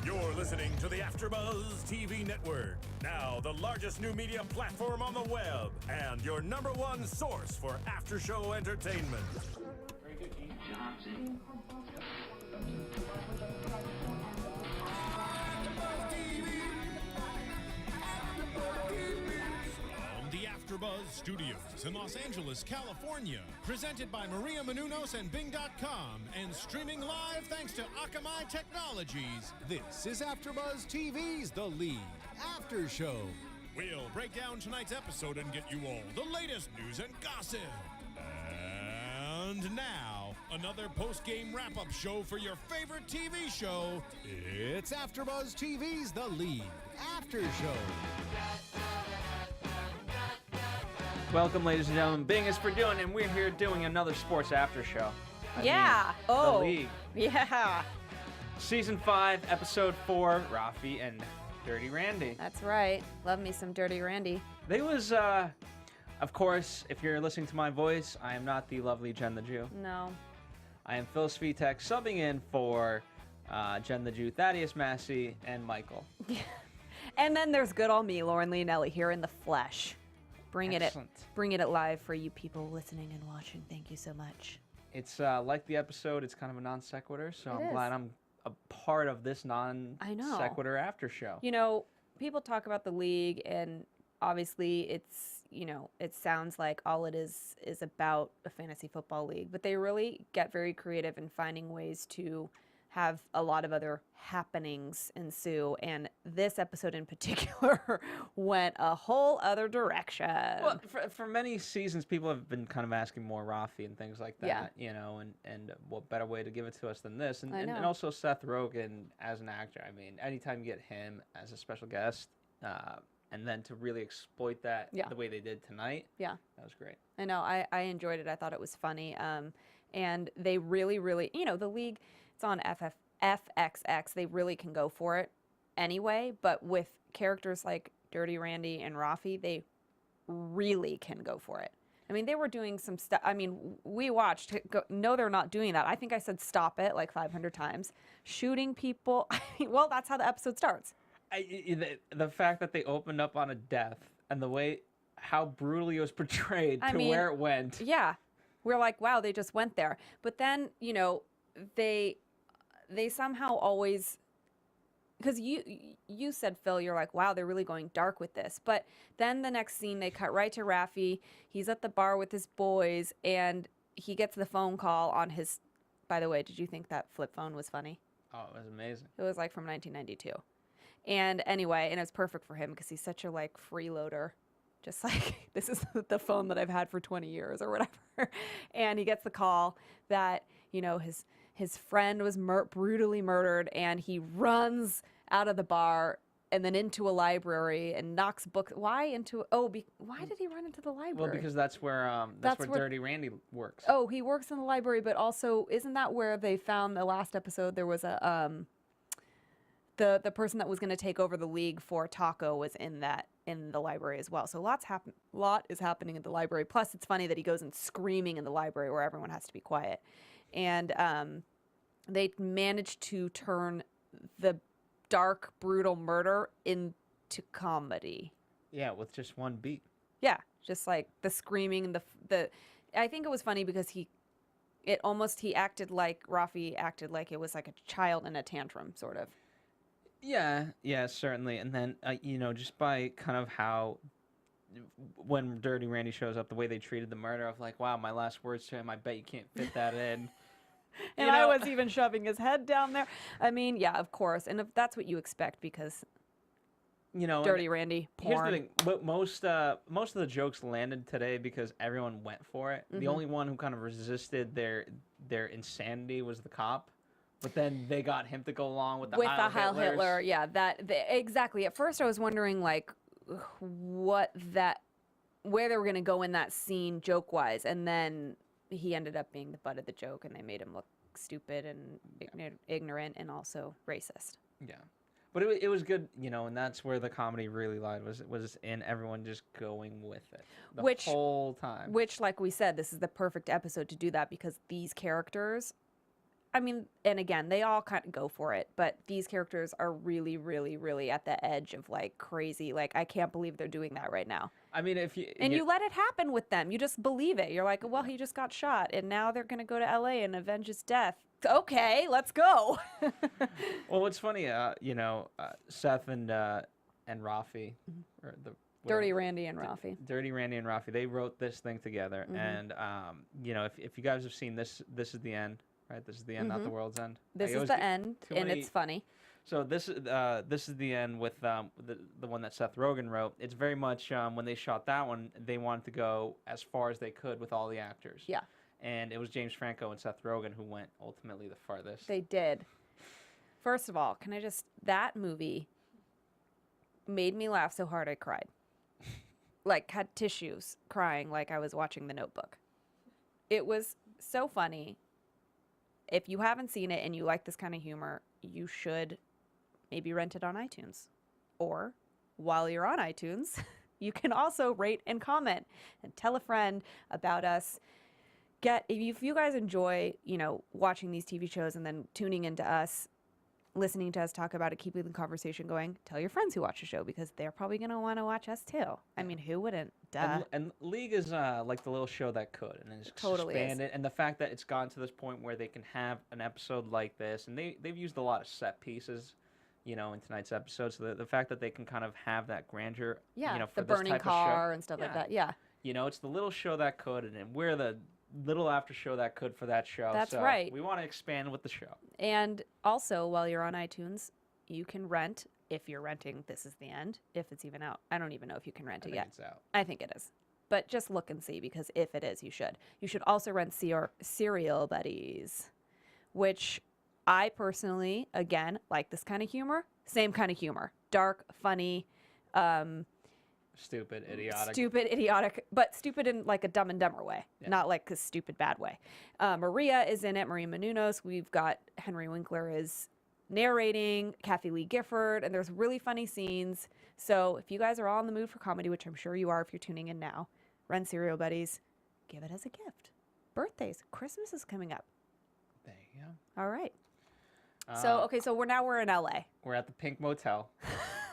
You're listening to the AFTERBUZZ TV network, now the largest new media platform on the web, and your #1 source for after-show entertainment. Very good, Keith. Johnson. From the AFTERBUZZ Studios in Los Angeles, California, presented by Maria Menounos and Bing.com, and streaming live thanks to Akamai Technologies. This is AFTERBUZZ TV's The League After Show. We'll break down tonight's episode and get you all the latest news and gossip. And now, another post-game wrap-up show for your favorite TV show. It's AFTERBUZZ TV's The League After Show. Welcome, ladies and gentlemen. Bing is for doing, and we're here doing another sports after show. Oh. The League. Yeah. Season 5, Episode 4, Rafi and Dirty Randy. That's right. Love me some Dirty Randy. They was, of course, if you're listening to my voice, I am not the lovely Jen the Jew. No. I am Phil Svitek, subbing in for Jen the Jew, Thaddeus Massey, and Michael. And then there's good old me, Lauren Leonelli, here in the flesh. Excellent. Bringing it live for you people listening and watching. Thank you so much. It's like the episode, it's kind of a non sequitur, so I'm glad I'm a part of this non sequitur after show. You know, people talk about the league, and obviously it's, you know, it sounds like all it is about a fantasy football league, but they really get very creative in finding ways to have a lot of other happenings ensue, and this episode in particular went a whole other direction. Well, for many seasons, people have been kind of asking more Rafi and things like that, you know, and what better way to give it to us than this? And also Seth Rogen as an actor. I mean, anytime you get him as a special guest, and then to really exploit that the way they did tonight, that was great. I know, I enjoyed it. I thought it was funny. And they really, you know, the league, it's on FXX. They really can go for it anyway, but with characters like Dirty Randy and Rafi, they really can go for it. I mean, they were doing some stuff. I mean, we watched. No, they're not doing that. I think I said stop it like 500 times. Shooting people. I mean, well, that's how the episode starts. The fact that they opened up on a death and the way how brutally it was portrayed where it went. Yeah. We're like, wow, they just went there. But then, you know, they somehow always, because you said, Phil, you're like, wow, they're really going dark with this. But then the next scene, they cut right to Rafi. He's at the bar with his boys, and he gets the phone call on his, by the way, did you think that flip phone was funny? Oh, it was amazing. It was like from 1992. And anyway, and it's perfect for him because he's such a like freeloader. Just like, this is the phone that I've had for 20 years or whatever. And he gets the call that, you know, his friend was brutally murdered, and he runs out of the bar and then into a library and knocks books. Why did he run into the library? Well, because that's where Dirty Randy works. Oh, he works in the library, but also, isn't that where they found the last episode? There was a, the person that was going to take over the league for Taco was in the library as well. So lot is happening in the library. Plus, it's funny that he goes in screaming in the library where everyone has to be quiet. And they managed to turn the dark, brutal murder into comedy. Yeah, with just one beat. Yeah, just like the screaming and the. I think it was funny because he acted like Rafi acted like it was like a child in a tantrum, sort of. Yeah, certainly. And then, you know, just by kind of how, when Dirty Randy shows up, the way they treated the murder of like, wow, my last words to him, I bet you can't fit that in. And I was even shoving his head down there. I mean, yeah, of course. And if that's what you expect, because, you know, Dirty Randy, porn. Here's the thing. Most of the jokes landed today because everyone went for it. Mm-hmm. The only one who kind of resisted their insanity was the cop. But then they got him to go along with the Heil Hitler. Yeah, exactly. At first I was wondering like where they were going to go in that scene joke-wise, and then he ended up being the butt of the joke, and they made him look stupid and ignorant and also racist. Yeah. But it was good, you know, and that's where the comedy really lied, was in everyone just going with it the whole time. Which, like we said, this is the perfect episode to do that, because these characters I mean, and again, they all kind of go for it, but these characters are really, really, really at the edge of like crazy. Like, I can't believe they're doing that right now. I mean, you let it happen with them. You just believe it. You're like, well, he just got shot, and now they're gonna go to LA and avenge his death. Okay, let's go. Well, what's funny, Seth and Rafi, or Dirty Randy and Rafi. Dirty Randy and Rafi, they wrote this thing together, and if you guys have seen this is the end, right? This is the end, not the world's end. This is the end, and it's funny. So this is the end with the one that Seth Rogen wrote. It's very much when they shot that one, they wanted to go as far as they could with all the actors. Yeah. And it was James Franco and Seth Rogen who went ultimately the farthest. They did. First of all, that movie made me laugh so hard I cried. Like, had tissues crying like I was watching The Notebook. It was so funny. If you haven't seen it and you like this kind of humor, you should maybe rent it on iTunes. Or, while you're on iTunes, you can also rate and comment and tell a friend about us. If you guys enjoy, watching these TV shows and then tuning into us, listening to us talk about it, keeping the conversation going, tell your friends who watch the show because they're probably going to want to watch us too. I mean, who wouldn't? Duh. And League is like the little show that could, and then it's Totally expanded. And the fact that it's gotten to this point where they can have an episode like this, and they've used a lot of set pieces, in tonight's episode. So the fact that they can kind of have that grandeur, for the this burning type car of show, and stuff like that. Yeah. It's the little show that could, and we're the little after show that could for that show. That's so right. We want to expand with the show. And also, while you're on iTunes, you can rent, if you're renting This Is the End, if it's even out. I don't even know if you can rent it yet. It's out. I think it is. But just look and see, because if it is, you should. You should also rent Serial Buddies, which I personally, again, like this kind of humor. Same kind of humor. Dark, funny, stupid, idiotic, but stupid in like a Dumb and Dumber way, not like a stupid bad way. Maria is in it, Maria Menounos. We've got Henry Winkler is narrating, Kathy Lee Gifford, and there's really funny scenes. So if you guys are all in the mood for comedy, which I'm sure you are if you're tuning in now, rent Serial Buddies, give it as a gift. Birthdays, Christmas is coming up. There you go. All right. So we're in LA. We're at the Pink Motel.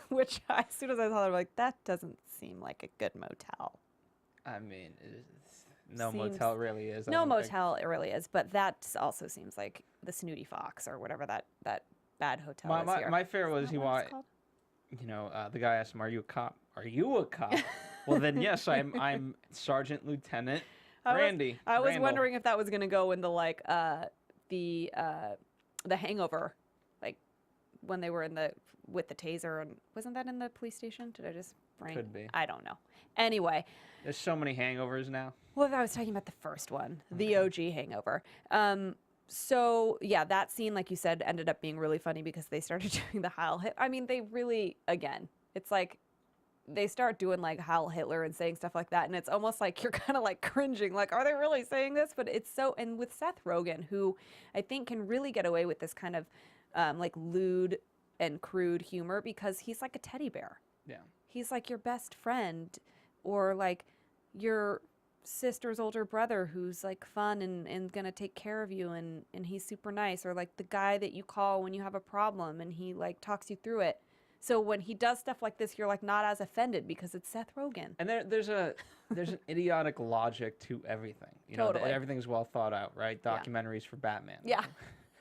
Which, as soon as I saw it, I'm like, that doesn't seem like a good motel. I mean, motel really is. No motel it really is, but that also seems like the Snooty Fox or whatever that bad hotel is here. My fear was the guy asked him, "Are you a cop? Are you a cop?" Well, then yes, I'm Sergeant Lieutenant Randy. I was Randall. wondering if that was gonna go in the the Hangover, like when they were with the taser, and wasn't that in the police station? Did I just brain? Could be. I don't know. Anyway, there's so many hangovers now. Well, I was talking about the first one, the OG Hangover. So yeah, that scene, like you said, ended up being really funny because they started doing the Heil Hitler. I mean, they really, again, it's like they start doing like Heil Hitler and saying stuff like that, and it's almost like you're kind of like cringing, like, are they really saying this? But it's so, and with Seth Rogen, who I think can really get away with this kind of like lewd and crude humor because he's like a teddy bear. Yeah. He's like your best friend, or like your sister's older brother who's like fun and gonna take care of you, and he's super nice, or like the guy that you call when you have a problem and he like talks you through it. So when he does stuff like this, you're like not as offended because it's Seth Rogen. And there's an idiotic logic to everything. Totally. Everything's well thought out, right? Documentaries for Batman. Yeah.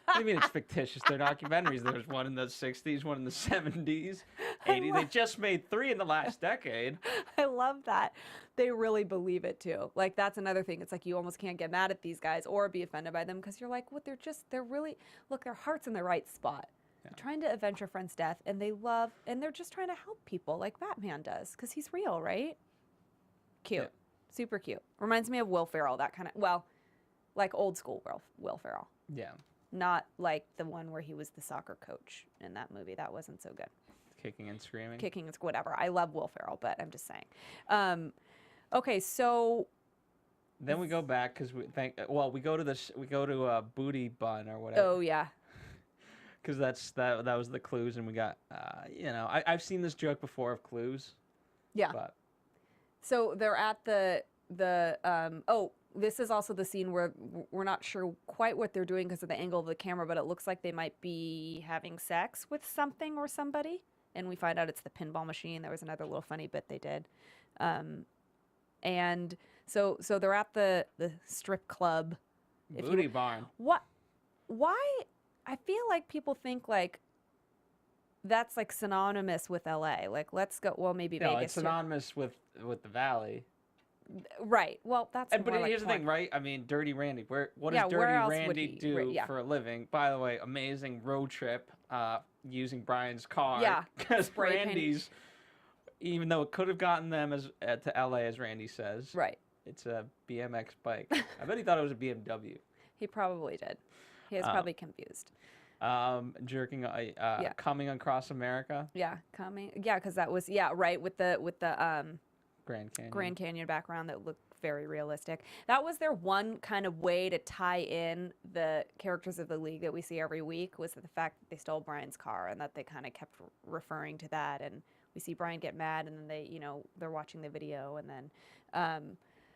What do you mean it's fictitious? They're documentaries. There's one in the 60s, one in the 70s, 80s. They just made 3 in the last decade. I love that. They really believe it too. Like, that's another thing. It's like you almost can't get mad at these guys or be offended by them because you're like, what? They're really, look, their heart's in the right spot. Yeah. They're trying to avenge your friend's death, and they're just trying to help people like Batman does because he's real, right? Cute. Yeah. Super cute. Reminds me of Will Ferrell, that kind of, like old school Will Ferrell. Yeah. Not like the one where he was the soccer coach in that movie. That wasn't so good. Kicking and screaming. Kicking and whatever. I love Will Ferrell, but I'm just saying. Okay, so then we go back because we go to a Booty Bun or whatever. Oh yeah. Because that was the clues, and we got I've seen this joke before of clues. Yeah. But so they're at the this is also the scene where we're not sure quite what they're doing because of the angle of the camera, but it looks like they might be having sex with something or somebody. And we find out it's the pinball machine. There was another little funny bit they did. And so they're at the strip club. Booty barn. What? Why? I feel like people think like that's like synonymous with LA. Like, let's go. Well, maybe Vegas. It's synonymous with the Valley. Right. Well, that's. But here's the thing, right? I mean, Dirty Randy. What does Dirty Randy do for a living? By the way, amazing road trip using Brian's car. Yeah. Because Randy's, even though it could have gotten them to LA, as Randy says. Right. It's a BMX bike. I bet he thought it was a BMW. He probably did. He was probably confused. Coming across America. Yeah, coming. Yeah, because that was right with the Grand Canyon background that looked very realistic. That was their one kind of way to tie in the characters of the League that we see every week, was the fact that they stole Brian's car and that they kind of kept referring to that. And we see Brian get mad, and then they're watching the video, and then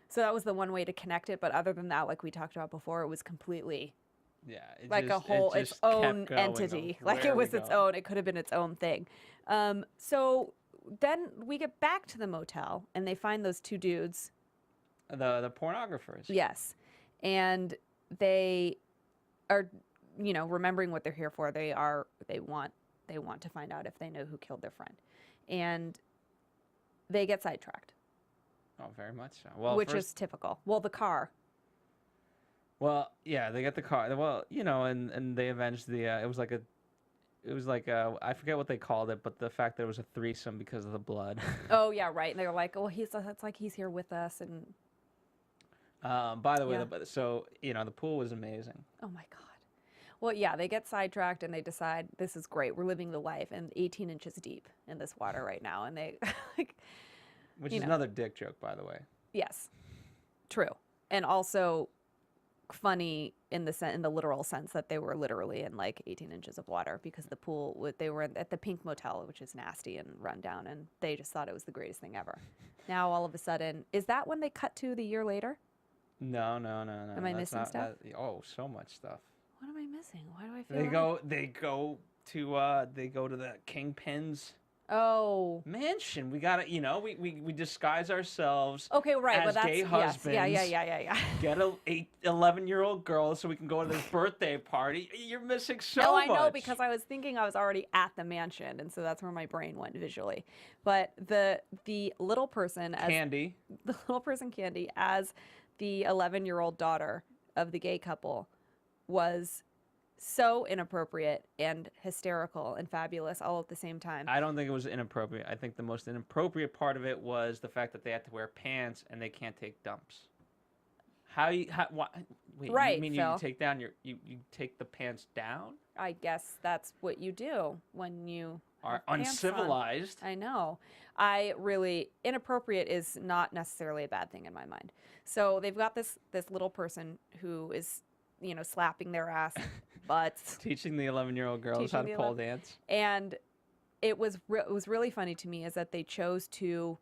so that was the one way to connect it. But other than that, like we talked about before, it was completely like its own entity. Like it was its own. It could have been its own thing. So then we get back to the motel, and they find those two dudes. The pornographers. Yes. And they are, remembering what they're here for. They want to find out if they know who killed their friend. And they get sidetracked. Oh, very much so. Well, which is typical. Well, the car. Well, yeah, they get the car. Well, and they avenged the. It was like a, I forget what they called it, but the fact that it was a threesome because of the blood. Oh yeah, right. And they're like, oh, it's like he's here with us. And by the way, the pool was amazing. Oh my God. Well, yeah, they get sidetracked and they decide this is great. We're living the life, and 18 inches deep in this water right now, and they which is another dick joke, by the way. Yes, true, and also funny in the literal sense that they were literally in like 18 inches of water, because the pool they were at the Pink Motel, which is nasty and run down, and they just thought it was the greatest thing ever. Now all of a sudden, is that when they cut to the year later? No. Am I missing stuff? So much stuff. What am I missing? Why do I feel they go to the Kingpin's mansion. We gotta, we disguise ourselves. Okay, right. As but that's gay husbands. Yeah. Get a 11-year-old girl so we can go to this birthday party. You're missing so much. No, I know, because I was thinking I was already at the mansion, and so that's where my brain went visually. But the little person Candy as the 11-year-old daughter of the gay couple was so inappropriate and hysterical and fabulous all at the same time. I don't think it was inappropriate. I think the most inappropriate part of it was the fact that they had to wear pants and they can't take dumps. Wait, right, you mean Phil. you take down you take the pants down? I guess that's what you do when you are uncivilized. I know. Inappropriate is not necessarily a bad thing in my mind. So they've got this little person who is, slapping their ass butts. Teaching the 11-year-old girls how to pole dance. And it was really funny to me is that they chose to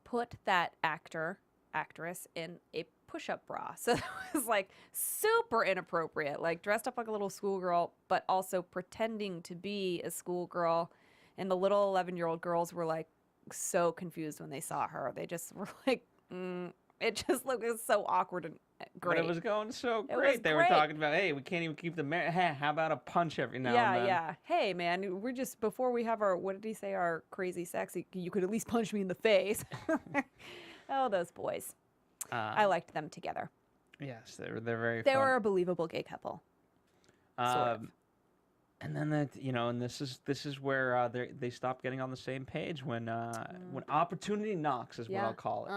put that actress in a push-up bra. So it was like super inappropriate, like dressed up like a little schoolgirl, but also pretending to be a schoolgirl. And the little 11-year-old girls were like so confused when they saw her. They just were like, it just looked so awkward and great. But it was going so great. They were talking about, hey, we can't even keep the hey, how about a punch every now and then? Yeah. Hey, man, we're just, before we have our, what did he say, our crazy sex, you could at least punch me in the face. Oh, those boys. I liked them together. Yes, they're very They fun. were a believable gay couple. Sort of. And then and this is where they stop getting on the same page when opportunity knocks is what I'll call it.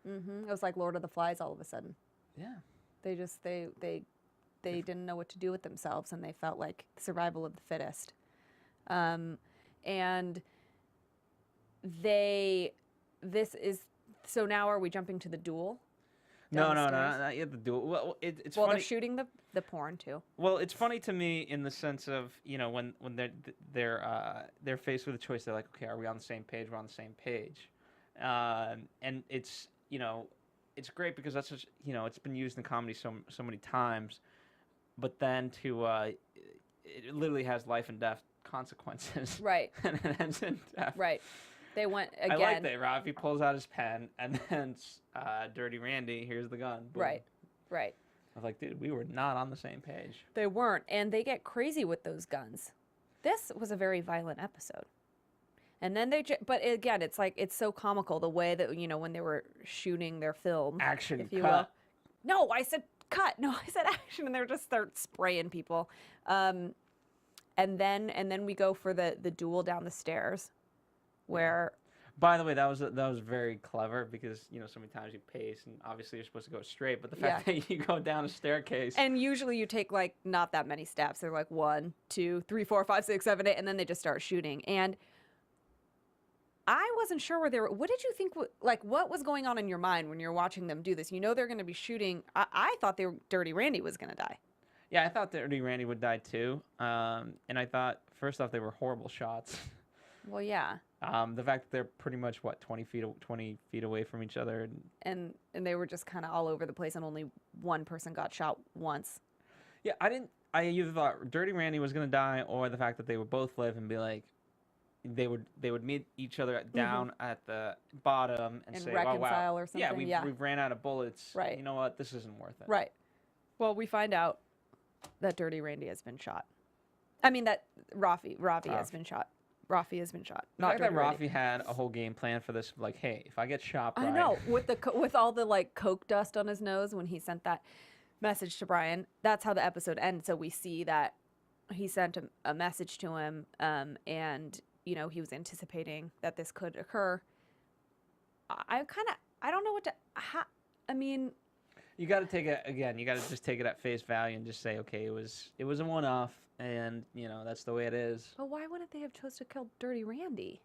It was like Lord of the Flies all of a sudden. Yeah. They just they didn't know what to do with themselves, and they felt like survival of the fittest. So now are we jumping to the duel? No, not yet the duel. Well, it's well, funny. they're shooting the porn too. Well, it's funny to me in the sense of, when they're faced with a choice, they're like, okay, are we on the same page? We're on the same page. And it's, it's great because that's just, it's been used in comedy so many times, but then it literally has life and death consequences. Right. And it ends in death. Right. They went again. I like that. Rafi pulls out his pen, and then Dirty Randy, here's the gun. Boom. Right. Right. I was like, dude, we were not on the same page. They weren't, and they get crazy with those guns. This was a very violent episode. And then but again, it's like, it's so comical the way that, when they were shooting their film. Action, if you cut. Will. No, I said cut. No, I said action, and they're just start spraying people. And then we go for the duel down the stairs, where. By the way, that was very clever because so many times you pace and obviously you're supposed to go straight, but the fact that you go down a staircase. And usually you take like not that many steps. They're like 1, 2, 3, 4, 5, 6, 7, 8, and then they just start shooting. And I wasn't sure where they were. What did you think? What was going on in your mind when you're watching them do this? They're going to be shooting. I thought Dirty Randy was going to die. Yeah, I thought Dirty Randy would die too. And I thought, first off, they were horrible shots. Well, yeah. The fact that they're pretty much 20 feet away from each other, and they were just kind of all over the place, and only one person got shot once. Yeah, I either thought Dirty Randy was going to die, or the fact that they would both live and be like. They would meet each other down at the bottom and say, reconcile wow, or something. Yeah, we've ran out of bullets. Right. You know what? This isn't worth it. Right. Well, we find out that Dirty Randy has been shot. I mean, that Rafi has been shot. Rafi has been shot. The fact that Rafi had a whole game plan for this, like, hey, if I get shot, Brian. I know, with all the like coke dust on his nose when he sent that message to Brian. That's how the episode ends. So we see that he sent a message to him, and he was anticipating that this could occur. I don't know what to. I mean, you got to take it again. You got to just take it at face value and just say, okay, it was a one-off, and that's the way it is. But why wouldn't they have chose to kill Dirty Randy?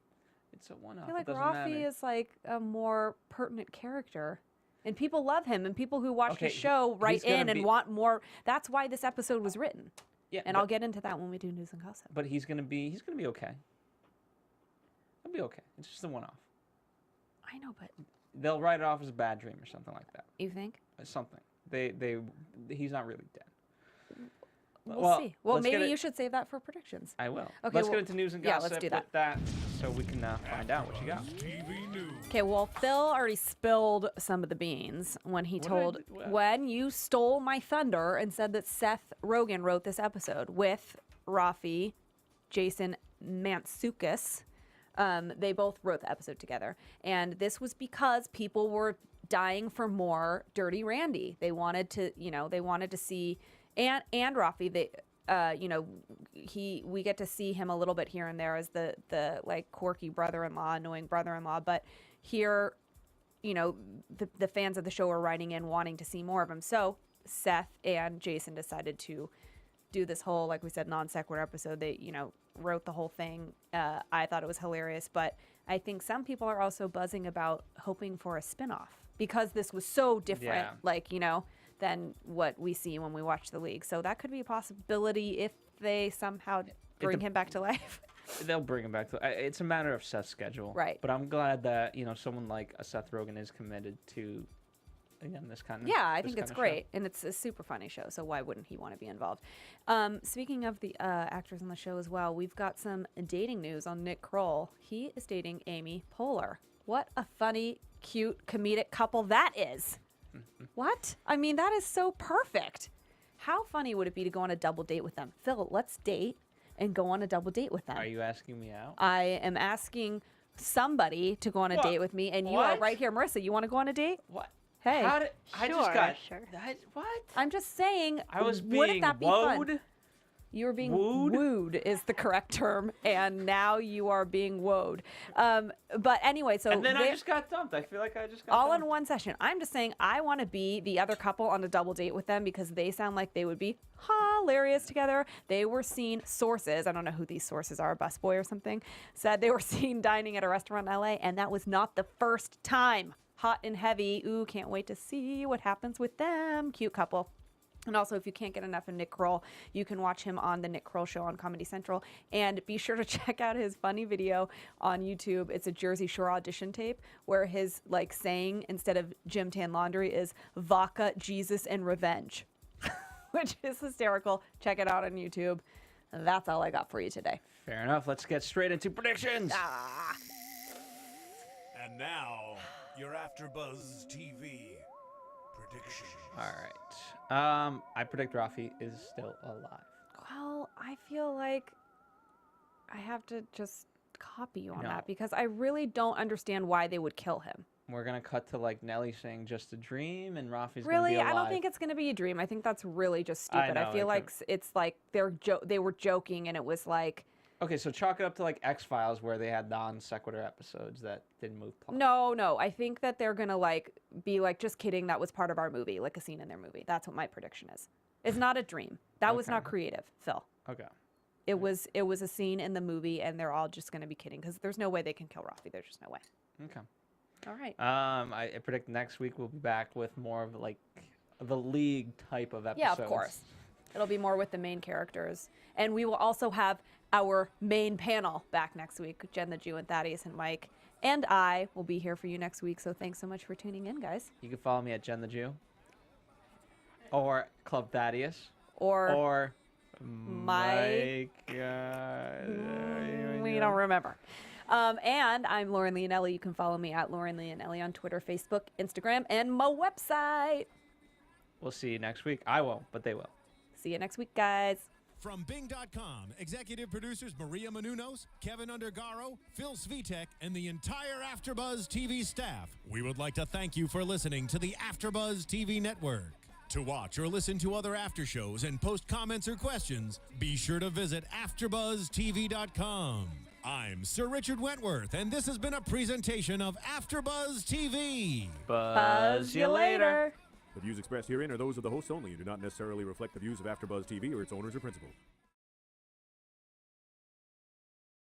It's a one-off. I feel like Rafi is like a more pertinent character, and people love him, and people who watch the show write in and want more. That's why this episode was written. Yeah, and I'll get into that when we do news and gossip. But he's gonna be okay. He'll be okay. It's just a one-off. I know, but they'll write it off as a bad dream or something like that. You think? Something. He's not really dead. We'll see. Well, maybe you should save that for predictions. I will. Okay, let's get into news and gossip. Yeah, let's do that. With that so we can find out what you got. Okay, well, Phil already spilled some of the beans when he told when you stole my thunder and said that Seth Rogen wrote this episode with Rafi, Jason Mantzoukas. They both wrote the episode together, and this was because people were dying for more Dirty Randy. They wanted to see, and Rafi. We get to see him a little bit here and there as the like quirky brother-in-law, annoying brother-in-law. But here, the fans of the show are writing in wanting to see more of him. So Seth and Jason decided to do this whole, like we said, non sequitur episode. They, wrote the whole thing. I thought it was hilarious, but I think some people are also buzzing about hoping for a spinoff because this was so different, than what we see when we watch The League. So that could be a possibility if they somehow bring him back to life. They'll bring him back to. It's a matter of Seth's schedule, right? But I'm glad that someone like a Seth Rogen is committed to. Again, this kind of I think it's great, and it's a super funny show. So why wouldn't he want to be involved? Speaking of the actors on the show as well, we've got some dating news on Nick Kroll. He is dating Amy Poehler. What a funny, cute, comedic couple that is! What? I mean, that is so perfect. How funny would it be to go on a double date with them? Phil, let's date and go on a double date with them. Are you asking me out? I am asking somebody to go on a date with me, and you are right here, Marissa. You want to go on a date? What? Hey, Sure. What? I'm just saying. I was wouldn't that be wooed. Fun? You were being wooed is the correct term, and now you are being wooed. But anyway, so and then I just got dumped. I feel like I just got all dumped. in one session. I'm just saying I want to be the other couple on a double date with them because they sound like they would be hilarious together. They were seen, sources, I don't know who these sources are, a busboy or something, said they were seen dining at a restaurant in LA, and that was not the first time. Hot and heavy. Ooh, can't wait to see what happens with them. Cute couple. And also, if you can't get enough of Nick Kroll, you can watch him on the Nick Kroll Show on Comedy Central. And be sure to check out his funny video on YouTube. It's a Jersey Shore audition tape where his like saying instead of Gym Tan Laundry is vodka, Jesus, and revenge, which is hysterical. Check it out on YouTube. That's all I got for you today. Fair enough. Let's get straight into predictions. And now, your AfterBuzz TV predictions. All right. I predict Rafi is still alive. Well, I feel like I have to just copy you on that because I really don't understand why they would kill him. We're gonna cut to like Nelly saying just a dream, and Rafi's really. Gonna be alive. I don't think it's gonna be a dream. I think that's really just stupid. I feel like it's like they were joking, and it was like. Okay, so chalk it up to like X-Files where they had non sequitur episodes that didn't move plot. No. I think that they're gonna like be like, just kidding. That was part of our movie, like a scene in their movie. That's what my prediction is. It's not a dream. That was not creative, Phil. Okay. It was a scene in the movie, and they're all just gonna be kidding because there's no way they can kill Rafi. There's just no way. Okay. All right. I predict next week we'll be back with more of like the League type of episodes. Yeah, of course. It'll be more with the main characters, and we will also have our main panel back next week. Jen the Jew and Thaddeus and Mike and I will be here for you next week. So thanks so much for tuning in, guys. You can follow me at Jen the Jew, or Club Thaddeus, or Mike. We don't remember. And I'm Lauren Leonelli. You can follow me at Lauren Leonelli on Twitter, Facebook, Instagram, and my website. We'll see you next week. I won't, but they will. See you next week, guys. From Bing.com, executive producers Maria Menounos, Kevin Undergaro, Phil Svitek, and the entire AfterBuzz TV staff, we would like to thank you for listening to the AfterBuzz TV network. To watch or listen to other after shows and post comments or questions, be sure to visit AfterBuzzTV.com. I'm Sir Richard Wentworth, and this has been a presentation of AfterBuzz TV. Buzz you later. The views expressed herein are those of the hosts only and do not necessarily reflect the views of AfterBuzz TV or its owners or principals.